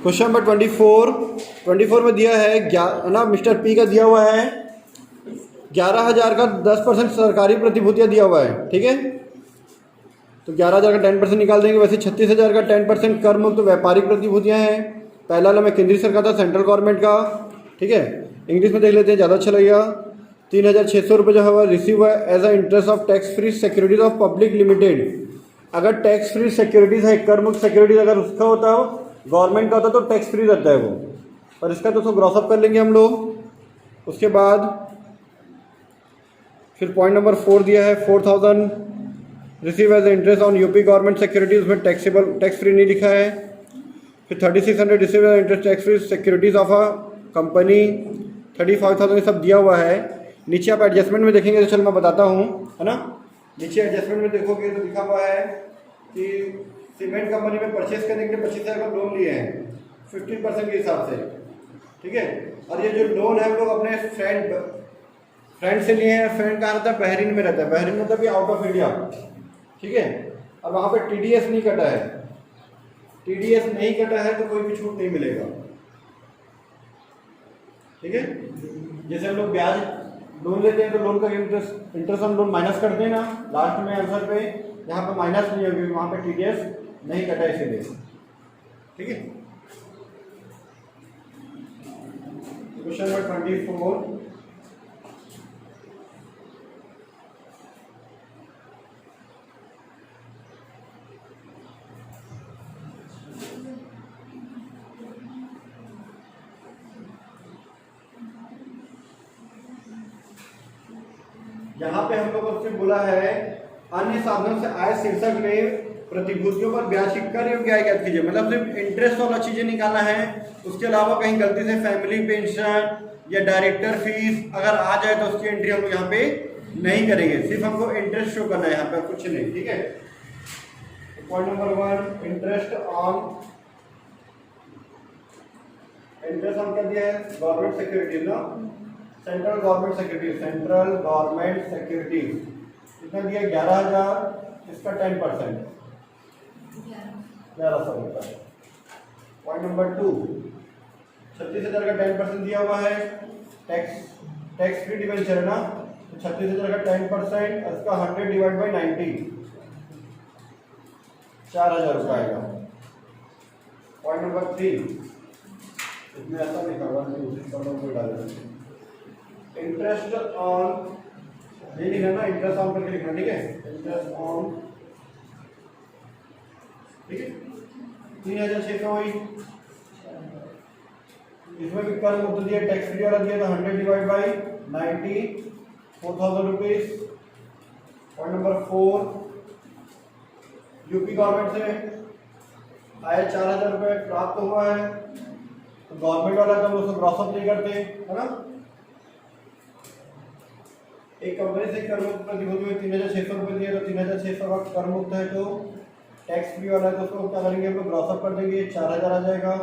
Question number 24 में दिया है ना, मिस्टर पी का दिया हुआ है 11,000 का 10% सरकारी प्रतिभूतियाँ दिया हुआ है, ठीक है। तो 11,000 का 10% निकाल देंगे। वैसे 36,000 का 10% कर मुक्त व्यापारिक प्रतिभूतियाँ हैं। पहला वाला में केंद्रीय सरकार था, सेंट्रल गवर्नमेंट का, ठीक है। इंग्लिश में देख लेते हैं, ज़्यादा अच्छा लगेगा। 3,600 रुपये जो है receive as a interest of tax free securities of public limited. अगर टैक्स फ्री सिक्योरिटीज़ है, कर मुक्त सिक्योरिटीज अगर उसका होता हो, गवर्नमेंट का होता तो टैक्स फ्री रहता है वो, पर इसका तो ग्रॉस अप कर लेंगे हम लोग। उसके बाद फिर पॉइंट नंबर 4 दिया है 4,000 receive as interest on UP government securities, उसमें टैक्स फ्री नहीं लिखा है। फिर 3,600 receive as interest tax free securities of a company, 35,000 सब दिया हुआ है। नीचे आप एडजस्टमेंट में देखेंगे तो चल मैं बताता हूँ, है ना। नीचे एडजस्टमेंट में देखोगे तो लिखा हुआ है कि सीमेंट कंपनी में परचेस करने के लिए 25,000 का लोन लिए हैं 15% के हिसाब से, ठीक है। और ये जो लोन है हम लोग अपने फ्रेंड से लिए हैं। फ्रेंड कहाँ रहता है? बहरीन में रहता है। बहरीन मतलब भी आउट ऑफ इंडिया, ठीक है। और वहाँ पे TDS नहीं कटा है। TDS नहीं कटा है तो कोई भी छूट नहीं मिलेगा, ठीक है। जैसे हम लोग ब्याज लोन लेते हैं तो लोन का इंटरेस्ट हम लोन माइनस करते हैं ना लास्ट में आंसर पे, यहाँ पे माइनस नहीं होगी, वहाँ पे TDS नहीं कटा इसीलिए, ठीक है। क्वेश्चन नंबर 24, यहाँ पे हम लोगों से बोला है अन्य साधनों से आय शीर्षक में प्रतिभूतियों पर ब्याज की कर योग्य आय ज्ञात कीजिए। मतलब सिर्फ इंटरेस्ट वाला चीजें निकालना है, उसके अलावा कहीं गलती से फैमिली पेंशन या डायरेक्टर फीस अगर आ जाए तो उसकी एंट्री हम लोग यहाँ पे नहीं करेंगे। सिर्फ हमको इंटरेस्ट शो करना है यहाँ पे, कुछ नहीं, ठीक है। पॉइंट नंबर 1, इंटरेस्ट ऑन क्या दिया है? गवर्नमेंट सिक्योरिटीज ना, सेंट्रल गवर्नमेंट सिक्योरिटीज, कितना दिया? 11,000, इसका 10% 1,100 रुपये। पॉइंट नंबर 2, 36,000 का 10% दिया हुआ है। टैक्स फ्री डिवेंचर है ना, तो 36,000 का 10%, इसका 100 डिवाइड बाई 90, 4,000 रुपये आएगा। पॉइंट नंबर 3, इसमें ऐसा लिखा हुआ है इंटरेस्ट ऑन, ये लिखना ना, इंटरेस्ट ऑन करके लिखना, ठीक है। इंटरेस्ट ऑन, ठीक है। 3,600 हुई। इसमें भी कर मुक्त दिया, टैक्स फ्री वाला दिया था 100 divide by 90, 4,000 rupees. Point number 4, UP government से आए 4,000 रुपये प्राप्त हुआ है, तो गवर्नमेंट वाला तो उसको क्रॉस अप नहीं करते, है ना। एक कंपनी से कर मुक्त प्रतिभूति में 3,600 रुपये दिए, तो 3,600 का कर मुक्त है, तो टैक्स फ्री वाला है तो उसको क्या करेंगे हम लोग? क्रॉस अप कर देंगे, 4,000 आ जाएगा,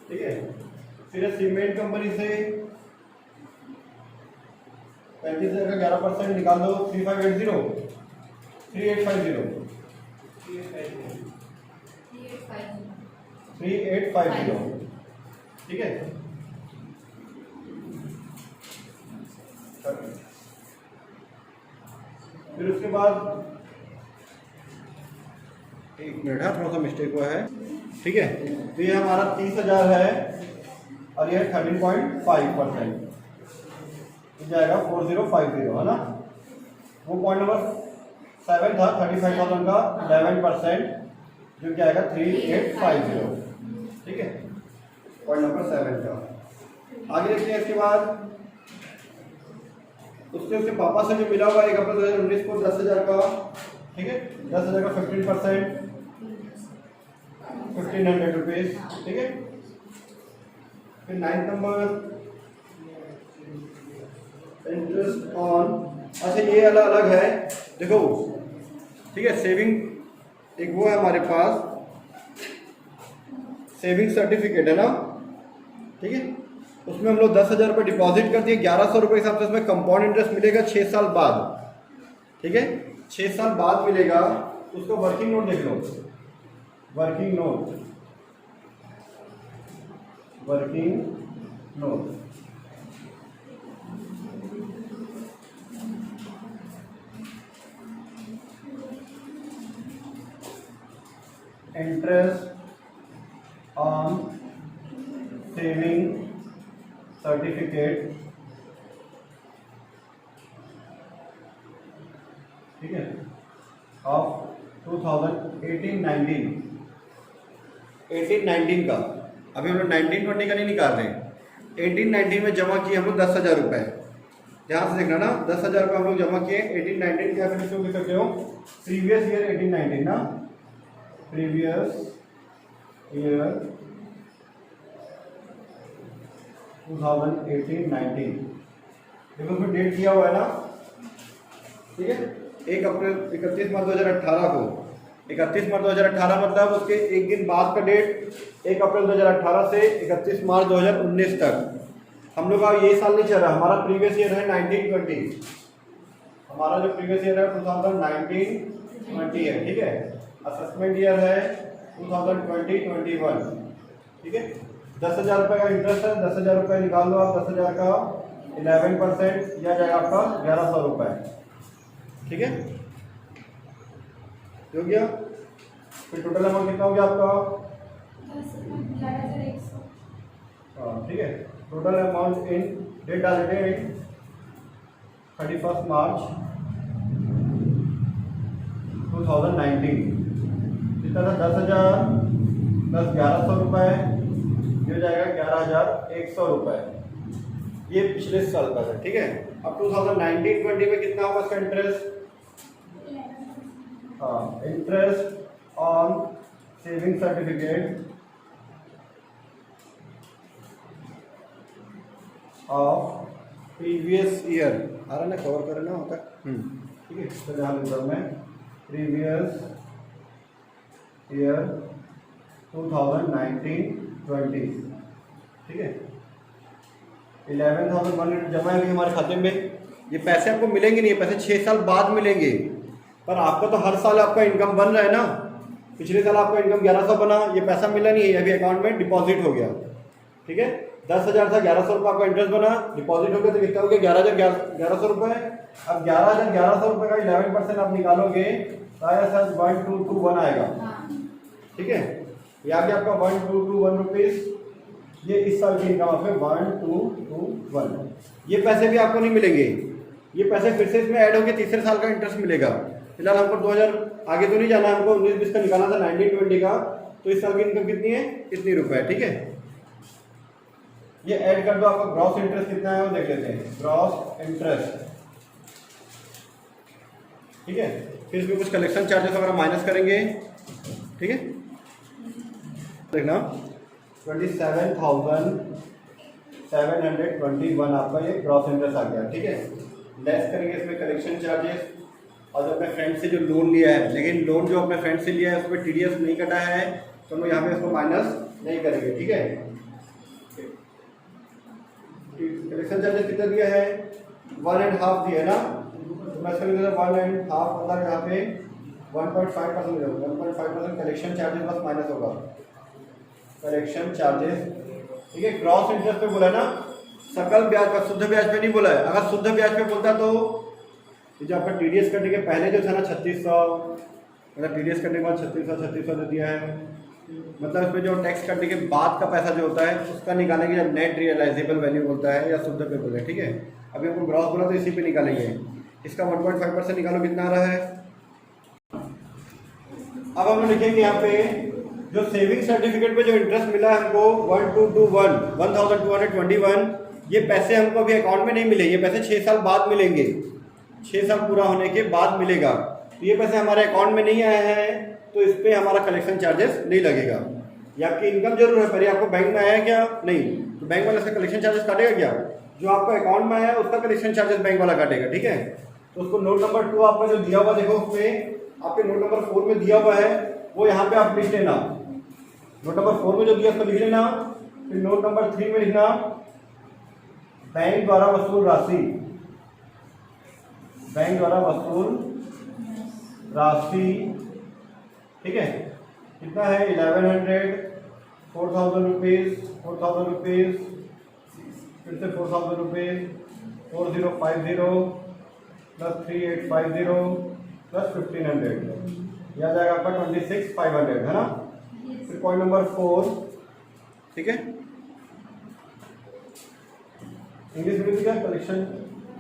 ठीक है। फिर सीमेंट कंपनी से 35,000 का 11% निकाल दो, 3,580, 3,850, 3,850, ठीक है। फिर उसके बाद एक मिनट है, थोड़ा सा मिस्टेक हुआ है, ठीक है। तो ये हमारा 30,000 है और ये 13.5% जाएगा 4050, है ना। वो पॉइंट नंबर 7 था, 35,000 का 11%, जो क्या आएगा 3,850, ठीक है। पॉइंट नंबर 7 का। आगे देखते हैं। इसके बाद उसके पापा से जो मिला हुआ 1 अप्रैल 2019 को 10,000 का, ठीक है, 10,000 का 15%, 1,500 रुपीज, ठीक है। फिर 9 नंबर, इंटरेस्ट ऑन, अच्छा ये अलग अलग है, देखो, ठीक है। सेविंग एक वो है हमारे पास, सेविंग सर्टिफिकेट है ना, ठीक है। उसमें हम लोग 10,000 रुपये डिपॉजिट कर दिए, 1,100 रुपये के हिसाब से उसमें कंपाउंड इंटरेस्ट मिलेगा 6 साल बाद, ठीक है। 6 साल बाद मिलेगा। उसको वर्किंग नोट देख लो, working note working note. Interest on saving certificate, ठीक है, ऑफ 2018-19 18-19 का। अभी हम लोग 19-20 का नहीं निकाल रहे हैं, 18-19 में जमा किए हम लोग 10,000 रुपये। ध्यान से देखना ना, 10,000 रुपये हम लोग जमा किए 18-19 क्या फिर इसको लिख सकते हो प्रीवियस ईयर 18-19 ना, प्रीवियस ईयर 2018-19। देखो उसमें डेट दिया हुआ है ना, ठीक है, 1 अप्रैल 31 मार्च 2018 को, 31 मार्च 2018 मतलब उसके एक दिन बाद का डेट 1 अप्रैल 2018 से 31 मार्च 2019 तक। हम लोग का ये साल नहीं चल रहा, हमारा प्रीवियस ईयर है 19-20, हमारा जो प्रीवियस ईयर है 2019-20 है, ठीक है। असेसमेंट ईयर है 2020-21, ठीक है। 10,000 रुपये का इंटरेस्ट है, 10,000 रुपये निकाल लो आप, 10,000 का 11% यह जाएगा आपका 1,100 रुपये, ठीक है, हो गया। फिर टोटल अमाउंट कितना हो गया आपका, हाँ ठीक है। टोटल अमाउंट इन डेट डाल देते हैं 31 मार्च 2019, कितना था 10,000 प्लस 1,100 रुपये, ये जाएगा 11,100 रुपये, ये पिछले साल का था, ठीक है। अब 2019-20 में कितना होगा इसका इंटरेस्ट, हाँ, interest on saving certificate of previous year, आ रहा ना, कवर करना होता है, ठीक है। तो ध्यान दूंगा मैं, प्रीवियस ईयर 2019-20, ठीक है। 11,100 जमा है हमारे खाते में। ये पैसे आपको मिलेंगे नहीं, ये पैसे 6 साल बाद मिलेंगे, पर आपका तो हर साल आपका इनकम बन रहा है ना। पिछले साल आपका इनकम 1,100 बना, ये पैसा मिला नहीं है, अभी अकाउंट में डिपॉजिट हो गया, ठीक है। 10,000 था, 1,100 रुपये आपका इंटरेस्ट बना, डिपॉजिट हो गया, तो कितना हो गया 11,100 रुपये। अब 11,100 रुपये का 11% आप निकालोगे तो आया सर 1,221 आएगा, ठीक है। ये आ गया आपका 1,221 रुपीज़, ये इस साल की इनकम आपके 1,221। ये पैसे भी आपको नहीं मिलेंगे, ये पैसे फिर से इसमें ऐड होकर तीसरे साल का इंटरेस्ट मिलेगा। फिलहाल हमको 2,000 आगे तो नहीं जाना, हमको 19-20 का निकालना था 19-20 का, तो इस साल की इनकम कितनी है, इतनी रुपए, ठीक है। ये ऐड कर दो, आपका ग्रॉस इंटरेस्ट कितना है वो देख लेते हैं, ग्रॉस इंटरेस्ट, ठीक है। फिर इसमें कुछ कलेक्शन चार्जेस वगैरह माइनस करेंगे, ठीक है। देखना 27,721 आपका ये ग्रॉस इंटरेस्ट आ गया, ठीक है। लेस करेंगे इसमें कलेक्शन चार्जेस, और जो अपने फ्रेंड से जो लोन लिया है, लेकिन लोन जो अपने फ्रेंड से लिया है उसमें TDS नहीं कटा है, तो हम यहाँ पे इसको माइनस नहीं करेंगे, ठीक है। कलेक्शन चार्जेस कितना दिया है, 1.5 दिया है ना, तो मैं इसका 1.5 मतलब यहाँ पे 1.5% 1.5% कलेक्शन चार्जेस बस माइनस होगा, कलेक्शन चार्जेस, ठीक है। ग्रॉस इंटरेस्ट पे बोला है ना, सकल ब्याज पर, शुद्ध ब्याज पे नहीं बोला है। अगर शुद्ध ब्याज पे बोलता तो जो आपका TDS करने के पहले जो था ना 3600, मतलब TDS करने के बाद 3600 जो दिया है, मतलब इसमें जो टैक्स करने के बाद का पैसा जो होता है उसका निकालेंगे, जब नेट रियलाइजेबल वैल्यू बोलता है या शुद्ध पे बोले, ठीक है। अभी हमको ग्रॉस बोला तो इसी पे निकालेंगे, इसका 1.5% निकालो, कितना आ रहा है। अब हम लिखेंगे यहाँ पे जो सेविंग सर्टिफिकेट पे जो इंटरेस्ट मिला है हमको 1,221, ये पैसे हमको अभी अकाउंट में नहीं मिले, ये पैसे 6 साल बाद मिलेंगे, 6 साल पूरा होने के बाद मिलेगा। तो ये पैसे हमारे अकाउंट में नहीं आए हैं, तो इस पर हमारा कलेक्शन चार्जेस नहीं लगेगा। ये आपकी इनकम जरूर है, पर ये आपको बैंक में आया है क्या, नहीं, तो बैंक वाला से कलेक्शन चार्जेस काटेगा क्या, जो आपको अकाउंट में आया है उसका कलेक्शन चार्जेस बैंक वाला काटेगा, ठीक है। तो उसको नोट नंबर 2 आपका जो दिया हुआ, देखो उसमें आपके नोट नंबर 4 में दिया हुआ है, वो यहाँ पे आप लिख लेना, नोट नंबर 4 में जो दिया उसको लिख लेना। फिर नोट नंबर 3 में लिखना बैंक द्वारा वसूल राशि, बैंक द्वारा वसूल राशि, ठीक है, कितना है 1100 4,000 रुपीज़, 4,000 रुपीज़, फिर से 4,000 रुपीज़, 4050 प्लस 3850 प्लस 1500, यह आ जाएगा आपका 26,500 है ना। फिर पॉइंट नंबर 4, ठीक है, इंग्लिश में लिखा है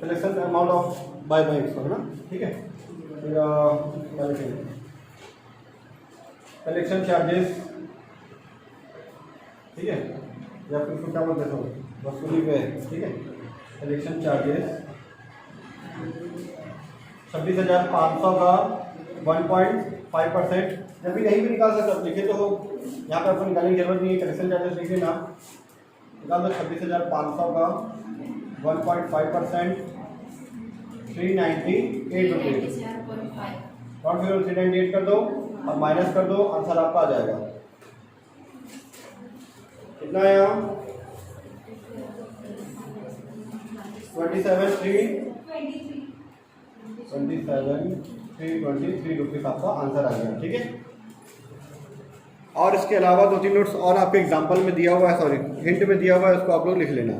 collection amount of bye banks है ना, ठीक है। फिर क्या लिखेंगे, कलेक्शन चार्जेस, ठीक है, या फिर क्या बोलते हैं वसूली पे, ठीक है। कलेक्शन चार्जेस 26,500 का 1.5%, जब भी कहीं भी निकाल सकते हो लिखे तो हो, यहाँ पर आपको निकालने की जरूरत नहीं है, कलेक्शन चार्जेस लिख देना, निकाल दो 26,500 का 1.5%, 398 रुपीज़, 398 कर दो और माइनस कर दो, आंसर आपका आ जाएगा कितना आया, 27,323 रुपीज़ आपका आंसर आ गया, ठीक है। और इसके अलावा 2-3 नोट्स और आपके एग्जाम्पल में दिया हुआ है, सॉरी हिंट में दिया हुआ है, उसको आप लोग लिख लेना।